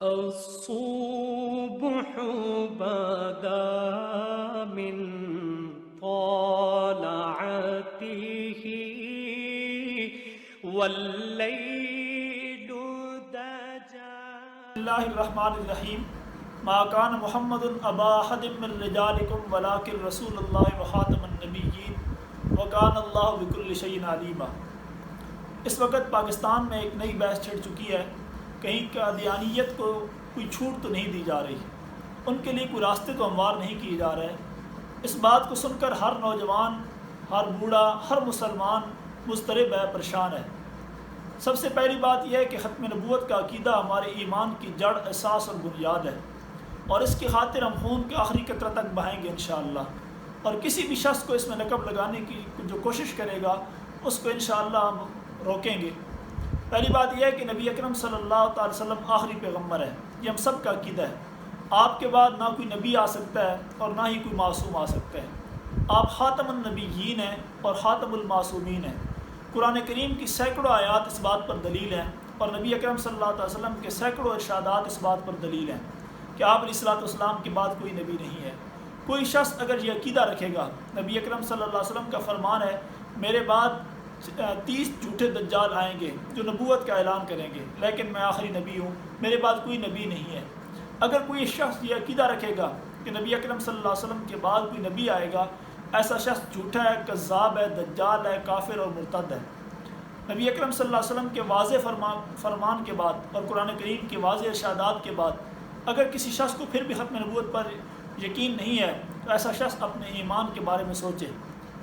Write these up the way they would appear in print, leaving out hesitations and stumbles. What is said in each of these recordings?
الصبح بدا من طلعته والليل دجى. بسم اللہ الرحمن الرحیم. ما کان محمد ابا احد من رجالکم ولکن رسول اللہ وخاتم النبیین وکان اللہ بکل شیء علیما. اس وقت پاکستان میں ایک نئی بحث چھڑ چکی ہے. کہیں قادیانیت کو کوئی چھوٹ تو نہیں دی جا رہی، ان کے لیے کوئی راستے تو ہموار نہیں کیے جا رہے. اس بات کو سن کر ہر نوجوان، ہر بوڑھا، ہر مسلمان مضطرب ہے، پریشان ہے. سب سے پہلی بات یہ ہے کہ ختم نبوت کا عقیدہ ہمارے ایمان کی جڑ، اساس اور بنیاد ہے، اور اس کی خاطر ہم خون کے آخری قطرہ تک بہائیں گے انشاءاللہ. اور کسی بھی شخص کو اس میں نقب لگانے کی جو کوشش کرے گا اس کو انشاءاللہ ہم روکیں گے. پہلی بات یہ ہے کہ نبی اکرم صلی اللہ تعالی وسلم آخری پیغمبر ہے، یہ ہم سب کا عقیدہ ہے. آپ کے بعد نہ کوئی نبی آ سکتا ہے اور نہ ہی کوئی معصوم آ سکتا ہے. آپ خاتم النبیین ہیں اور خاتم المعصومین ہیں. قرآن کریم کی سینکڑوں آیات اس بات پر دلیل ہیں، اور نبی اکرم صلی اللہ علیہ وسلم کے سینکڑوں ارشادات اس بات پر دلیل ہیں کہ آپ علیہ الصلوۃ والسلام کے بعد کوئی نبی نہیں ہے. کوئی شخص اگر یہ عقیدہ رکھے گا، نبی اکرم صلی اللہ علیہ وسلم کا فرمان ہے میرے بعد 30 جھوٹے دجال آئیں گے جو نبوت کا اعلان کریں گے، لیکن میں آخری نبی ہوں، میرے بعد کوئی نبی نہیں ہے. اگر کوئی شخص یہ عقیدہ رکھے گا کہ نبی اکرم صلی اللہ علیہ وسلم کے بعد کوئی نبی آئے گا، ایسا شخص جھوٹا ہے، کذاب ہے، دجال ہے، کافر اور مرتد ہے. نبی اکرم صلی اللہ علیہ وسلم کے واضح فرمان کے بعد اور قرآن کریم کے واضح ارشادات کے بعد اگر کسی شخص کو پھر بھی ختم نبوت پر یقین نہیں ہے تو ایسا شخص اپنے ایمان کے بارے میں سوچے.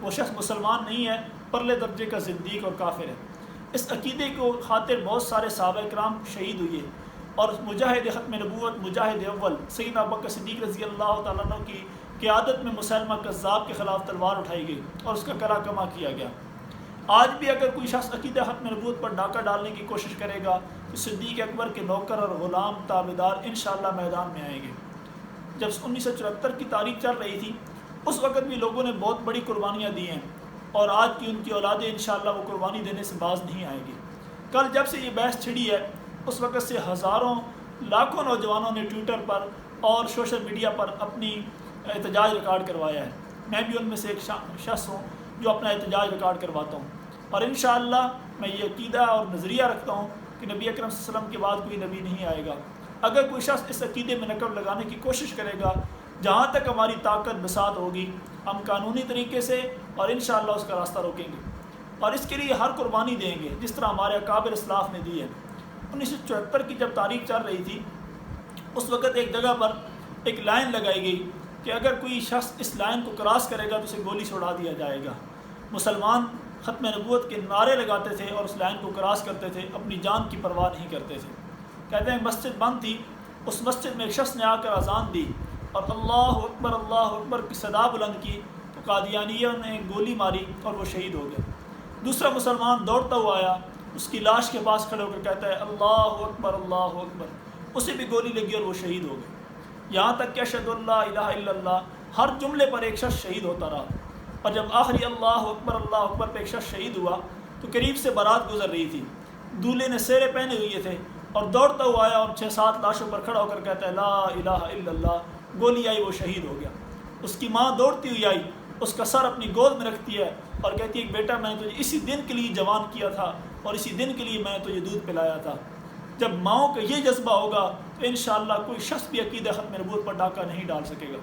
وہ شخص مسلمان نہیں ہے، پرلے درجے کا زندیق اور کافر ہے. اس عقیدے کو خاطر بہت سارے صحابہ کرام شہید ہوئے، اور مجاہد ختم نبوت، مجاہد اول سیدنا ابوبکر صدیق رضی اللہ تعالیٰ عنہ کی قیادت میں مسلمہ کذاب کے خلاف تلوار اٹھائی گئی اور اس کا قلع کما کیا گیا. آج بھی اگر کوئی شخص عقیدہ ختم نبوت پر ڈاکہ ڈالنے کی کوشش کرے گا تو صدیق اکبر کے نوکر اور غلام تابعدار انشاءاللہ میدان میں آئیں گے. جب 1974 کی تاریخ چل رہی تھی اس وقت بھی لوگوں نے بہت بڑی قربانیاں دی ہیں، اور آج کی ان کی اولادیں انشاءاللہ وہ قربانی دینے سے باز نہیں آئیں گی. کل جب سے یہ بحث چھڑی ہے اس وقت سے ہزاروں لاکھوں نوجوانوں نے ٹویٹر پر اور سوشل میڈیا پر اپنی احتجاج ریکارڈ کروایا ہے. میں بھی ان میں سے ایک شخص ہوں جو اپنا احتجاج ریکارڈ کرواتا ہوں، اور انشاءاللہ میں یہ عقیدہ اور نظریہ رکھتا ہوں کہ نبی اکرم صلی اللہ علیہ وسلم کے بعد کوئی نبی نہیں آئے گا. اگر کوئی شخص اس عقیدے میں نقب لگانے کی کوشش کرے گا، جہاں تک ہماری طاقت بساط ہوگی ہم قانونی طریقے سے اور انشاءاللہ اس کا راستہ روکیں گے، اور اس کے لیے ہر قربانی دیں گے جس طرح ہمارے اکابر اسلاف نے دی ہے. 1974 کی جب تاریخ چل رہی تھی اس وقت ایک جگہ پر ایک لائن لگائی گئی کہ اگر کوئی شخص اس لائن کو کراس کرے گا تو اسے گولی سے اڑا دیا جائے گا. مسلمان ختم نبوت کے نعرے لگاتے تھے اور اس لائن کو کراس کرتے تھے، اپنی جان کی پرواہ نہیں کرتے تھے. کہتے ہیں مسجد بند تھی، اس مسجد میں ایک شخص نے آ کر اذان دی اور اللہ اکبر کی صدا بلند کی تو قادیانیوں نے گولی ماری اور وہ شہید ہو گئے. دوسرا مسلمان دوڑتا ہوا آیا، اس کی لاش کے پاس کھڑے ہو کر کہتا ہے اللہ اکبر، اسے بھی گولی لگی اور وہ شہید ہو گئے. یہاں تک کہ اشہد ان لا الہ الا اللہ ہر جملے پر ایک شخص شہید ہوتا رہا، اور جب آخری اللہ اکبر پہ ایک شخص شہید ہوا تو قریب سے بارات گزر رہی تھی، دولہے نے سہرے پہنے ہوئے تھے اور دوڑتا ہوا آیا اور 6-7 لاشوں پر کھڑا ہو کر کہتا ہے لا الہ الا اللہ. گولی آئی، وہ شہید ہو گیا. اس کی ماں دوڑتی ہوئی آئی، اس کا سر اپنی گود میں رکھتی ہے اور کہتی ہے بیٹا میں نے تجھے اسی دن کے لیے جوان کیا تھا اور اسی دن کے لیے میں نے تجھے دودھ پلایا تھا. جب ماؤں کا یہ جذبہ ہوگا تو انشاءاللہ کوئی شخص بھی عقیدہ ختم نبوت پر ڈاکہ نہیں ڈال سکے گا.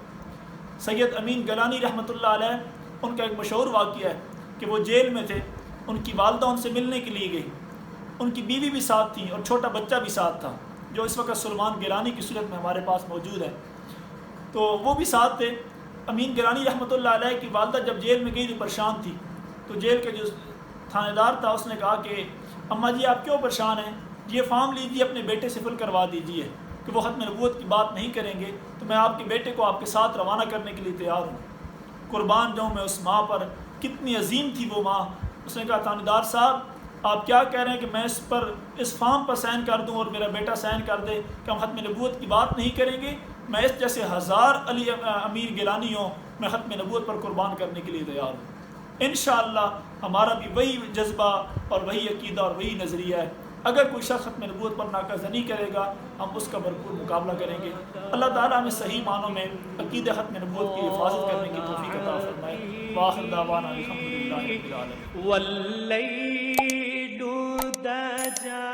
سید امین گیلانی رحمۃ اللہ علیہ، ان کا ایک مشہور واقعہ ہے کہ وہ جیل میں تھے، ان کی والدہ ان سے ملنے کے لیے گئی، ان کی بیوی بھی ساتھ تھیں اور چھوٹا بچہ بھی ساتھ تھا جو اس وقت سلمان گیلانی کی صورت میں ہمارے پاس موجود ہے. تو وہ بھی ساتھ تھے. امین گیلانی رحمۃ اللہ علیہ کی والدہ جب جیل میں گئی تو پریشان تھی، تو جیل کے جو تھانے دار تھا اس نے کہا کہ اماں جی آپ کیوں پریشان ہیں، یہ فارم لیجیے اپنے بیٹے سے فل کروا دیجیے کہ وہ ختم نبوت کی بات نہیں کریں گے تو میں آپ کے بیٹے کو آپ کے ساتھ روانہ کرنے کے لیے تیار ہوں. قربان جاؤں میں اس ماں پر، کتنی عظیم تھی وہ ماں. اس نے کہا تھانے دار صاحب آپ کیا کہہ رہے ہیں کہ میں اس فارم پر سائن کر دوں اور میرا بیٹا سائن کر دے کہ ہم ختم نبوت کی بات نہیں کریں گے؟ میں اس جیسے 1000 علی امیر گیلانی ہوں، میں ختم نبوت پر قربان کرنے کے لیے تیار ہوں. انشاءاللہ ہمارا بھی وہی جذبہ اور وہی عقیدہ اور وہی نظریہ ہے. اگر کوئی شخص ختم نبوت پر ناکہ زنی کرے گا ہم اس کا بھرپور مقابلہ کریں گے۔ اللہ تعالیٰ ہمیں صحیح معنوں میں عقیدہ ختم نبوت کی حفاظت کرنے کی توفیق عطا فرمائے۔ وآخر دعوانا الحمدللہ رب العالمین۔ واللیل دجا